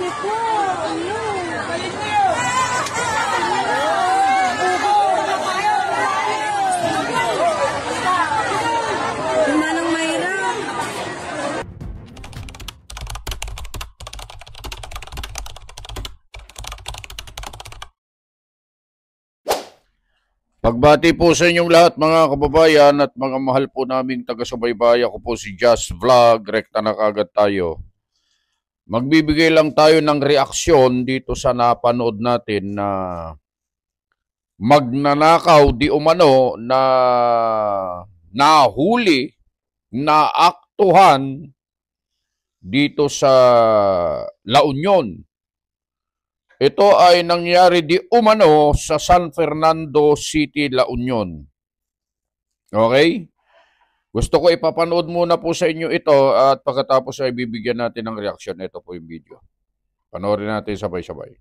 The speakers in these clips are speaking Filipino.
po. Manang Mayra. Pagbati po sa inyong lahat mga kababayan at mga mahal po naming taga-subaybay. Ako po si Just Vlog, rekta na kagad tayo. Magbibigay lang tayo ng reaksyon dito sa napanood natin na magnanakaw di umano na nahuli, naaktuhan dito sa La Union. Ito ay nangyari di umano sa San Fernando City, La Union. Okay? Gusto ko ipapanood muna po sa inyo ito at pagkatapos ay bibigyan natin ng reaksyon. Ito po yung video. Panoorin natin sabay-sabay.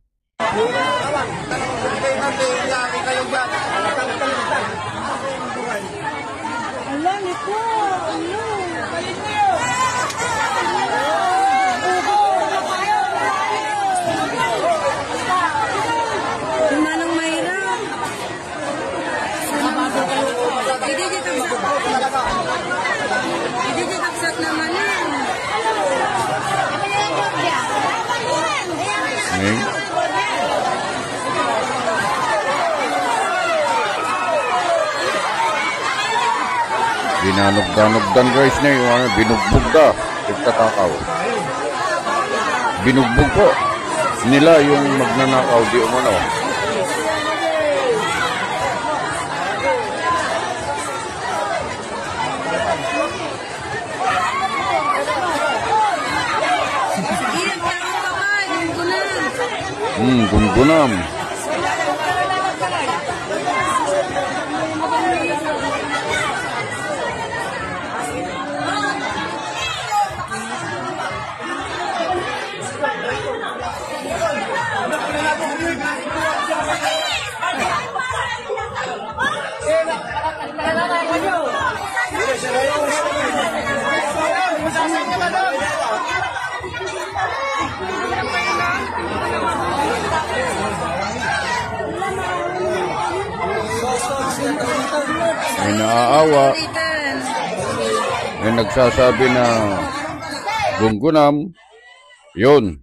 Alam po. Manang Mayra. Ididitaksat naman yan. Okay? Binanugdan guys na yung binugbog da. Nagtatakaw. Binugbog po nila yung magnanakaw di umano. Gungunam. May naaawa. May nagsasabi na gungunam. Yun.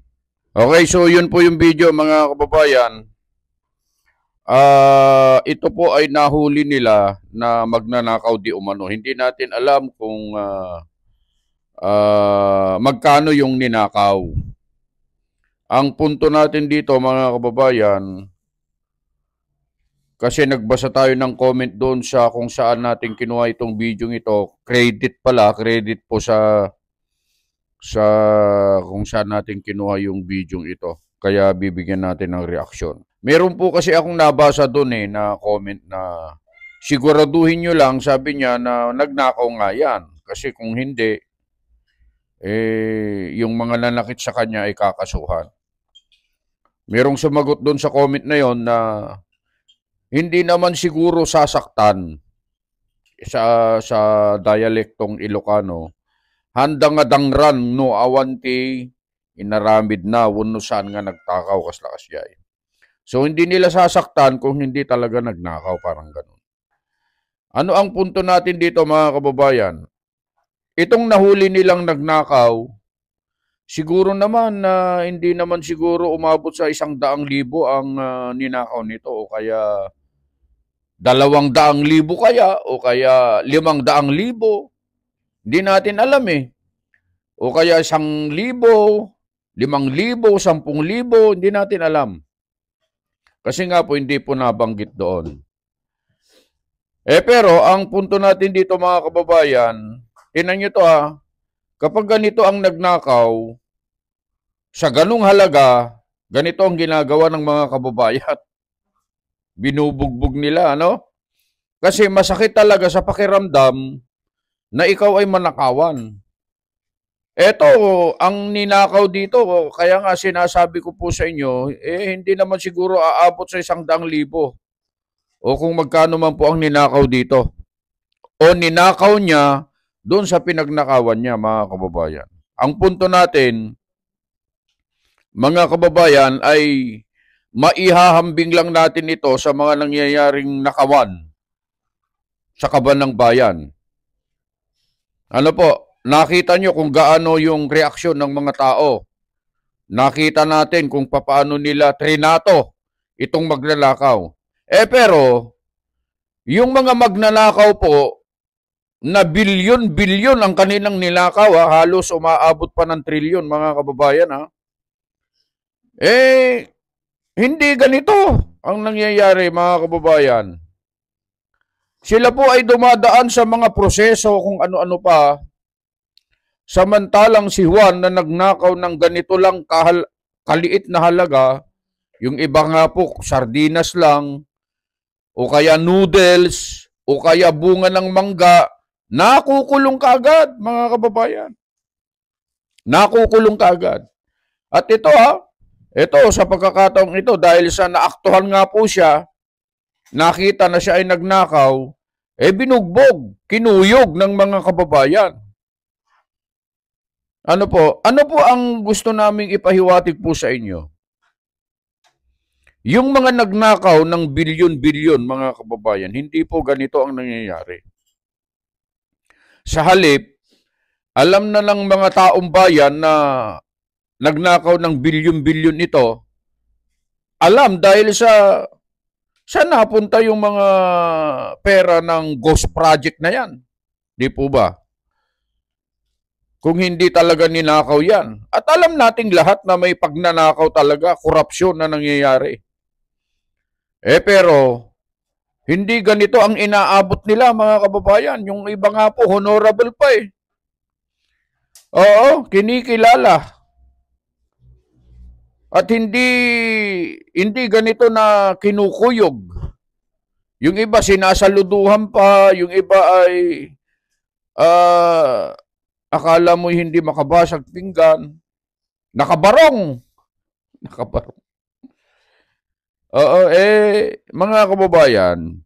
Okay, so yun po yung video mga kababayan. Ito po ay nahuli nila na magnanakaw di umano. Hindi natin alam kung magkano yung ninakaw. Ang punto natin dito mga kababayan, kasi nagbasa tayo ng comment doon sa kung saan natin kinuha itong video ito. Credit po sa kung saan natin kinuha yung video ito. Kaya bibigyan natin ng reaksyon. Meron po kasi akong nabasa doon na comment na siguraduhin nyo lang, sabi niya, na nagnakaw nga yan. Kasi kung hindi, yung mga nanakit sa kanya ay kakasuhan. Merong sumagot doon sa comment na yon na hindi naman siguro sasaktan sa dialektong Ilocano. Handang nga dangran no awanti inaramid na wunusan nga nagtakaw kaslakas yay. So hindi nila sasaktan kung hindi talaga nagnakaw, parang ganun. Ano ang punto natin dito mga kababayan? Itong nahuli nilang nagnakaw, siguro naman na hindi naman siguro umabot sa 100,000 ang ninakaw nito o kaya 200,000 kaya o kaya 500,000. Hindi natin alam O kaya 1,000, 5,000, 10,000, hindi natin alam. Kasi nga po hindi po nabanggit doon. Pero ang punto natin dito mga kababayan, tingnan nyo to kapag ganito ang nagnakaw, sa ganung halaga, ganito ang ginagawa ng mga kababayan. Binubugbog nila, Kasi masakit talaga sa pakiramdam na ikaw ay manakawan. Eto, ang ninakaw dito, kaya nga sinasabi ko po sa inyo, hindi naman siguro aabot sa 100,000. O kung magkano man po ang ninakaw dito. O ninakaw niya doon sa pinagnakawan niya, mga kababayan. Ang punto natin, mga kababayan, ay maihahambing lang natin ito sa mga nangyayaring nakawan sa kaban ng bayan. Ano po, nakita nyo kung gaano yung reaksyon ng mga tao. Nakita natin kung paano nila trinato itong magnanakaw. Pero, yung mga magnanakaw po, na bilyon-bilyon ang kanilang nilakaw, halos umaabot pa ng trilyon, mga kababayan. Hindi ganito ang nangyayari, mga kababayan. Sila po ay dumadaan sa mga proseso kung ano-ano pa, samantalang si Juan na nagnakaw ng ganito lang kaliit na halaga, yung iba nga po, sardinas lang, o kaya noodles, o kaya bunga ng mangga, nakukulong kaagad, mga kababayan. Nakukulong kaagad. At ito ito sa pagkakataong ito, dahil sa naaktuhan nga po siya, nakita na siya ay nagnakaw, binugbog, kinuyog ng mga kababayan. Ano po ang gusto naming ipahiwatig po sa inyo? Yung mga nagnakaw ng bilyon-bilyon, mga kababayan, hindi po ganito ang nangyayari. Sa halip, alam na ng mga taong bayan na nagnakaw ng bilyon-bilyon ito, alam dahil sa napunta yung mga pera ng ghost project na yan. Di po ba? Kung hindi talaga ninakaw yan. At alam nating lahat na may pagnanakaw talaga, korupsyon na nangyayari. Pero, hindi ganito ang inaabot nila, mga kababayan. Yung iba nga po, honorable pa eh. Oo, kinikilala. At hindi ganito na kinukuyog. Yung iba sinasaluduhan pa, yung iba ay akala mo hindi makabasag pinggan. Nakabarong. Oo, mga kababayan,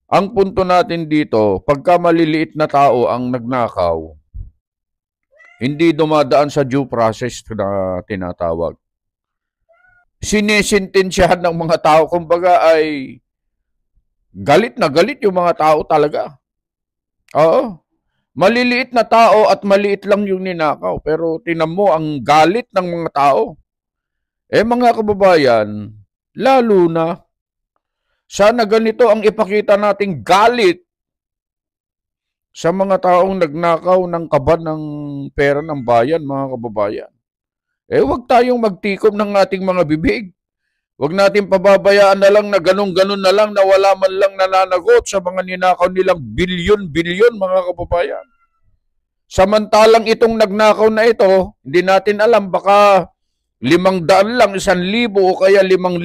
ang punto natin dito, pagka maliliit na tao ang nagnakaw, hindi dumadaan sa due process na tinatawag. Sinisintensyahan ng mga tao, kumbaga ay galit na galit yung mga tao talaga. Oo. Maliliit na tao at maliit lang yung ninakaw. Pero tinan mo ang galit ng mga tao. Mga kababayan, lalo na, sana ganito ang ipakita nating galit sa mga taong nagnakaw ng kaban ng pera ng bayan, mga kababayan. Huwag tayong magtikom ng ating mga bibig. Huwag natin pababayaan na lang na ganun-ganun na lang na wala man lang nananagot sa mga ninakaw nilang bilyon-bilyon, mga kababayan. Samantalang itong nagnakaw na ito, hindi natin alam, baka 500 lang, 1,000 o kaya 5,000,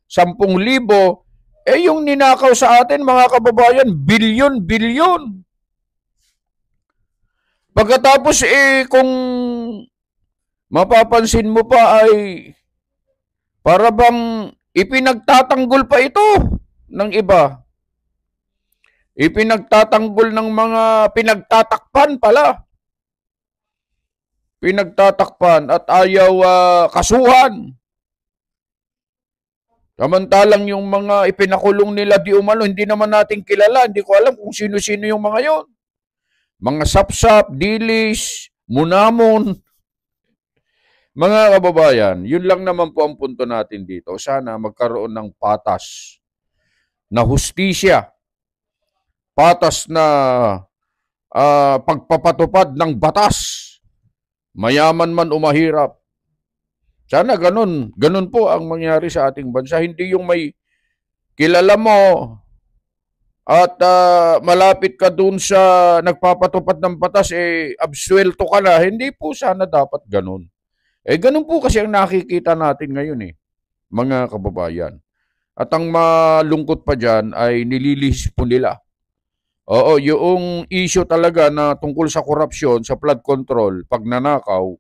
10,000. Yung ninakaw sa atin, mga kababayan, bilyon-bilyon. Pagkatapos kung mapapansin mo pa ay para bang ipinagtatanggol pa ito ng iba. Ipinagtatanggol ng mga pinagtatakpan pala. Pinagtatakpan at ayaw kasuhan. Samantalang yung mga ipinakulong nila di umano, hindi naman natin kilala. Hindi ko alam kung sino-sino yung mga yon. Mga sapsap, dilis, munamon. Mga kababayan, yun lang naman po ang punto natin dito. Sana magkaroon ng patas na hustisya. Patas na pagpapatupad ng batas. Mayaman man o mahirap. Sana ganun po ang mangyari sa ating bansa. Hindi yung may kilala mo at malapit ka dun sa nagpapatupad ng batas, absuelto ka na. Hindi po sana dapat ganun. Ganun po kasi ang nakikita natin ngayon mga kababayan. At ang malungkot pa dyan ay nililihis po nila. Oo, yung issue talaga na tungkol sa korupsyon, sa flood control, pagnanakaw,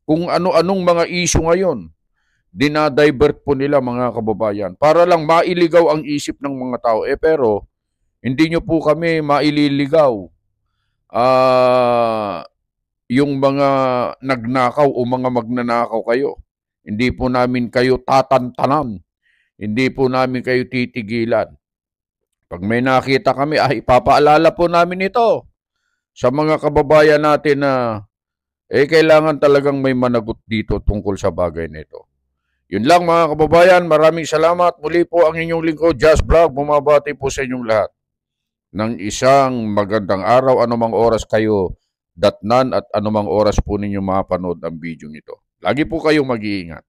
kung ano-anong mga issue ngayon, dinadivert po nila, mga kababayan, para lang mailigaw ang isip ng mga tao. Pero, hindi nyo po kami maililigaw. yung mga nagnakaw o mga magnanakaw kayo. Hindi po namin kayo tatantanan. Hindi po namin kayo titigilan. Pag may nakita kami, ipapaalala po namin ito sa mga kababayan natin na kailangan talagang may managot dito tungkol sa bagay nito. Yun lang mga kababayan, maraming salamat. Muli po ang inyong lingkod, Just Vlog. Bumabati po sa inyong lahat ng isang magandang araw, anumang oras kayo datnan at anumang oras po ninyo mapanood ang video nito. Lagi po kayong mag-iingat.